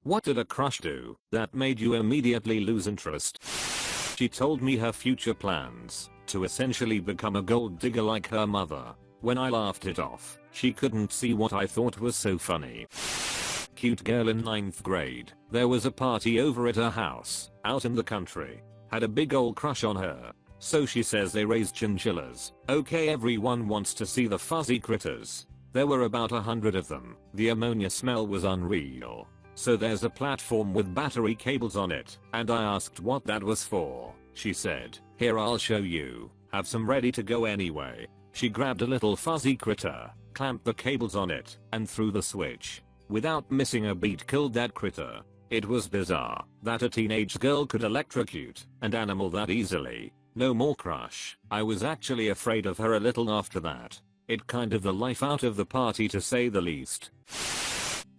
What did a crush do that made you immediately lose interest? She told me her future plans, to essentially become a gold digger like her mother. When I laughed it off, she couldn't see what I thought was so funny. Cute girl in 9th grade. There was a party over at her house, out in the country. Had a big ol' crush on her. So she says they raised chinchillas. Okay, everyone wants to see the fuzzy critters. There were about 100 of them. The ammonia smell was unreal. So there's a platform with battery cables on it, and I asked what that was for. She said, "Here, I'll show you. Have some ready to go anyway." She grabbed a little fuzzy critter, clamped the cables on it, and threw the switch. Without missing a beat, killed that critter. It was bizarre that a teenage girl could electrocute an animal that easily. No more crush. I was actually afraid of her a little after that. It kind of the life out of the party, to say the least.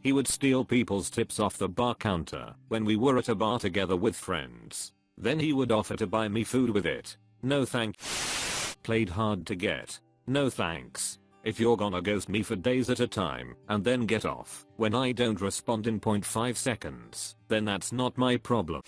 He would steal people's tips off the bar counter when we were at a bar together with friends. Then he would offer to buy me food with it. No thank. Played hard to get. No thanks. If you're gonna ghost me for days at a time and then get off when I don't respond in 0.5 seconds, then that's not my problem.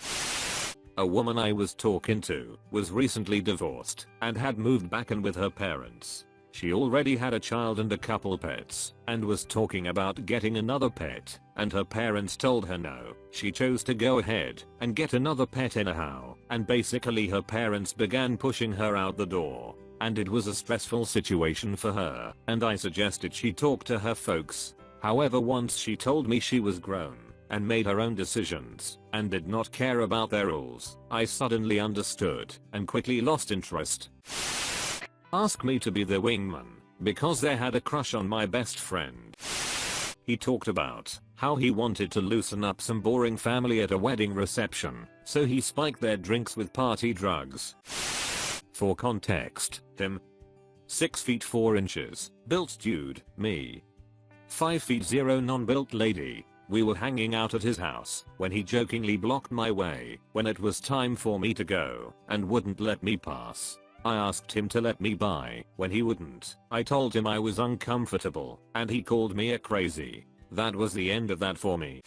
A woman I was talking to was recently divorced and had moved back in with her parents. She already had a child and a couple pets and was talking about getting another pet, and her parents told her no. She chose to go ahead and get another pet anyhow, and basically her parents began pushing her out the door. And it was a stressful situation for her, and I suggested she talk to her folks. However, once she told me she was grown and made her own decisions and did not care about their rules, I suddenly understood and quickly lost interest. Asked me to be their wingman because they had a crush on my best friend. He talked about how he wanted to loosen up some boring family at a wedding reception, so he spiked their drinks with party drugs. For context, him 6 feet 4 inches, built dude, me 5 feet 0 non-built lady. We were hanging out at his house when he jokingly blocked my way when it was time for me to go and wouldn't let me pass. I asked him to let me by when he wouldn't. I told him I was uncomfortable and he called me a crazy. That was the end of that for me.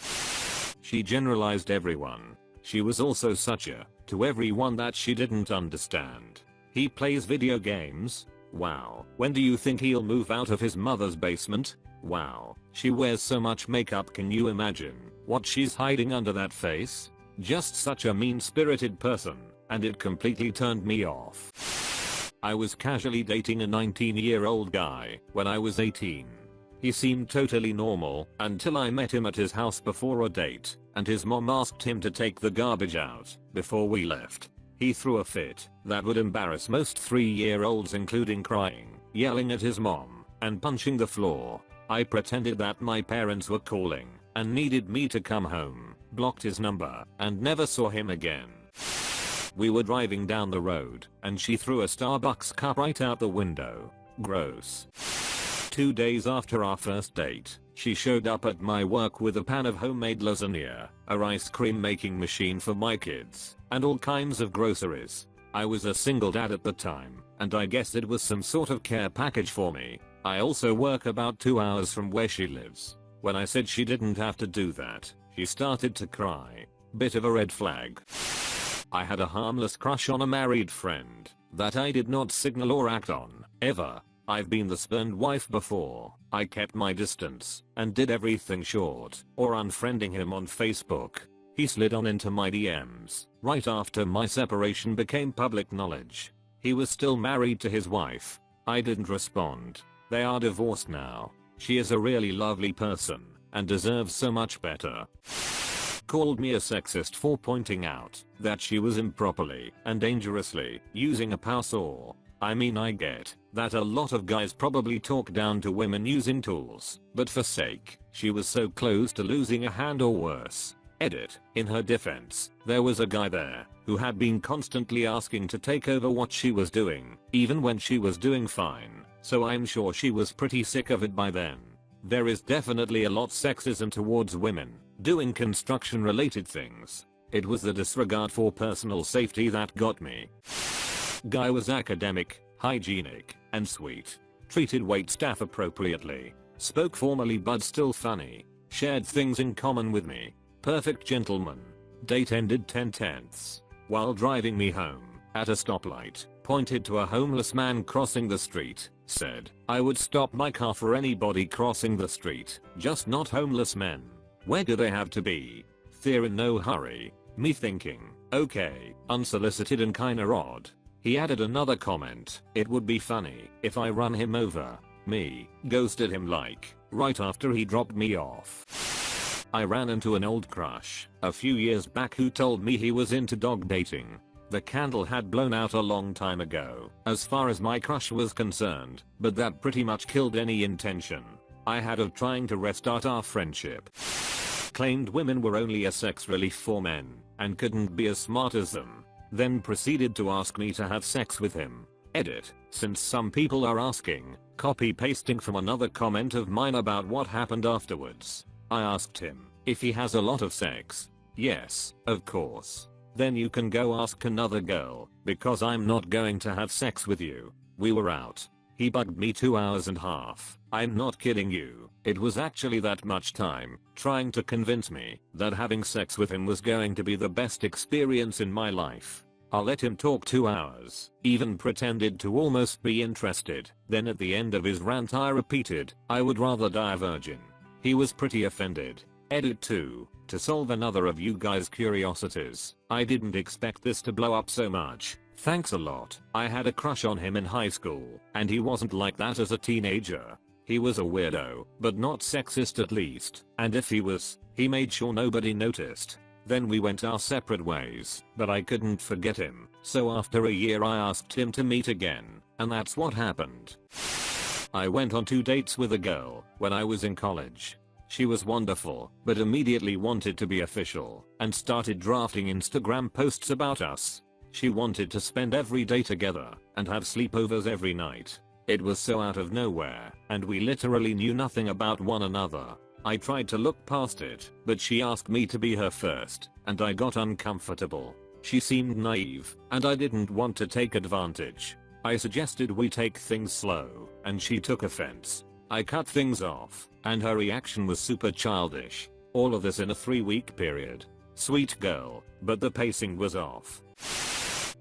She generalized everyone. She was also such a to everyone that she didn't understand. He plays video games? Wow. When do you think he'll move out of his mother's basement? Wow. She wears so much makeup, can you imagine what she's hiding under that face? Just such a mean-spirited person, and it completely turned me off. I was casually dating a 19-year-old guy when I was 18. He seemed totally normal until I met him at his house before a date, and his mom asked him to take the garbage out before we left. He threw a fit that would embarrass most 3-year-olds, including crying, yelling at his mom, and punching the floor. I pretended that my parents were calling and needed me to come home, blocked his number, and never saw him again. We were driving down the road and she threw a Starbucks cup right out the window. Gross. 2 days after our first date, she showed up at my work with a pan of homemade lasagna, a ice cream making machine for my kids, and all kinds of groceries. I was a single dad at the time, and I guess it was some sort of care package for me. I also work about 2 hours from where she lives. When I said she didn't have to do that, she started to cry. Bit of a red flag. I had a harmless crush on a married friend that I did not signal or act on, ever. I've been the spurned wife before. I kept my distance and did everything short or unfriending him on Facebook. He slid on into my DMs right after my separation became public knowledge. He was still married to his wife. I didn't respond. They are divorced now. She is a really lovely person and deserves so much better. Called me a sexist for pointing out that she was improperly and dangerously using a power saw. I mean, I get that a lot of guys probably talk down to women using tools, but for sake, she was so close to losing a hand or worse. Edit. In her defense, there was a guy there who had been constantly asking to take over what she was doing, even when she was doing fine, so I'm sure she was pretty sick of it by then. There is definitely a lot sexism towards women doing construction related things. It was the disregard for personal safety that got me. Guy was academic, hygienic, and sweet. Treated waitstaff appropriately. Spoke formally but still funny. Shared things in common with me. Perfect gentleman. Date ended 10/10. While driving me home, at a stoplight, pointed to a homeless man crossing the street, said, "I would stop my car for anybody crossing the street, just not homeless men. Where do they have to be? They're in no hurry." Me thinking, okay, unsolicited and kinda odd. He added another comment, "It would be funny if I run him over." Me, ghosted him like, right after he dropped me off. I ran into an old crush, a few years back, who told me he was into dog dating. The candle had blown out a long time ago, as far as my crush was concerned, but that pretty much killed any intention I had of trying to restart our friendship. Claimed women were only a sex relief for men, and couldn't be as smart as them. Then proceeded to ask me to have sex with him. Edit, since some people are asking, copy pasting from another comment of mine about what happened afterwards. I asked him if he has a lot of sex. Yes, of course. Then you can go ask another girl, because I'm not going to have sex with you. We were out. He bugged me 2 hours and a half. I'm not kidding you. It was actually that much time, trying to convince me that having sex with him was going to be the best experience in my life. I let him talk 2 hours, even pretended to almost be interested. Then at the end of his rant I repeated, "I would rather die a virgin." He was pretty offended. Edit 2. To solve another of you guys' curiosities, I didn't expect this to blow up so much. Thanks a lot. I had a crush on him in high school, and he wasn't like that as a teenager. He was a weirdo, but not sexist at least, and if he was, he made sure nobody noticed. Then we went our separate ways, but I couldn't forget him, so after a year I asked him to meet again, and that's what happened. I went on 2 dates with a girl when I was in college. She was wonderful, but immediately wanted to be official, and started drafting Instagram posts about us. She wanted to spend every day together, and have sleepovers every night. It was so out of nowhere, and we literally knew nothing about one another. I tried to look past it, but she asked me to be her first, and I got uncomfortable. She seemed naive, and I didn't want to take advantage. I suggested we take things slow, and she took offense. I cut things off, and her reaction was super childish. All of this in a 3-week period. Sweet girl, but the pacing was off.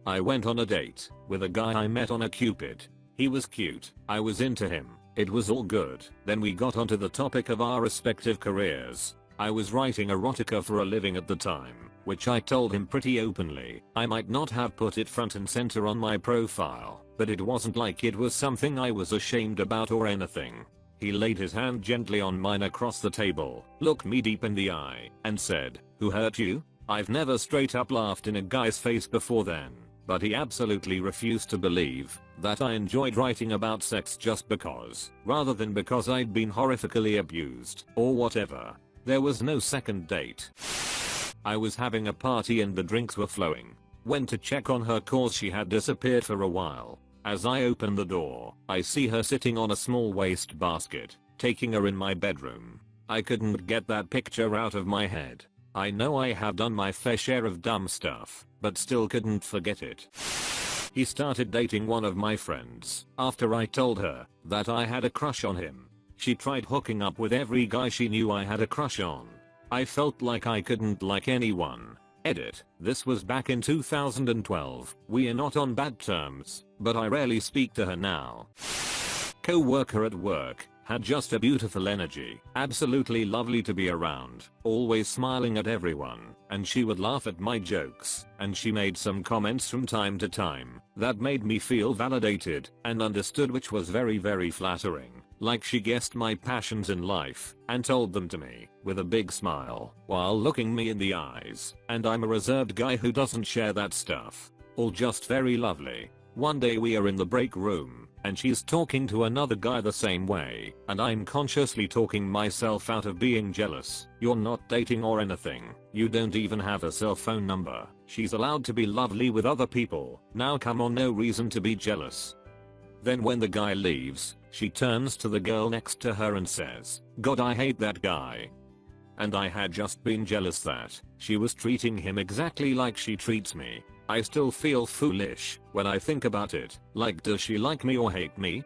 I went on a date with a guy I met on a Cupid. He was cute, I was into him, it was all good. Then we got onto the topic of our respective careers. I was writing erotica for a living at the time, which I told him pretty openly. I might not have put it front and center on my profile, but it wasn't like it was something I was ashamed about or anything. He laid his hand gently on mine across the table, looked me deep in the eye, and said, "Who hurt you?" I've never straight up laughed in a guy's face before then, but he absolutely refused to believe that I enjoyed writing about sex just because, rather than because I'd been horrifically abused, or whatever. There was no second date. I was having a party and the drinks were flowing. Went to check on her cause she had disappeared for a while. As I open the door, I see her sitting on a small waste basket, taking her in my bedroom. I couldn't get that picture out of my head. I know I have done my fair share of dumb stuff, but still couldn't forget it. He started dating one of my friends after I told her that I had a crush on him. She tried hooking up with every guy she knew I had a crush on. I felt like I couldn't like anyone. Edit, this was back in 2012. We are not on bad terms, but I rarely speak to her now. Co-worker at work, had just a beautiful energy, absolutely lovely to be around, always smiling at everyone, and she would laugh at my jokes, and she made some comments from time to time that made me feel validated and understood, which was very flattering. Like she guessed my passions in life and told them to me with a big smile while looking me in the eyes, and I'm a reserved guy who doesn't share that stuff. All just very lovely. One day we are in the break room and she's talking to another guy the same way, and I'm consciously talking myself out of being jealous. You're not dating or anything. You don't even have a cell phone number. She's allowed to be lovely with other people. Now come on, no reason to be jealous. Then when the guy leaves, she turns to the girl next to her and says, "God, I hate that guy." And I had just been jealous that she was treating him exactly like she treats me. I still feel foolish when I think about it. Like, does she like me or hate me?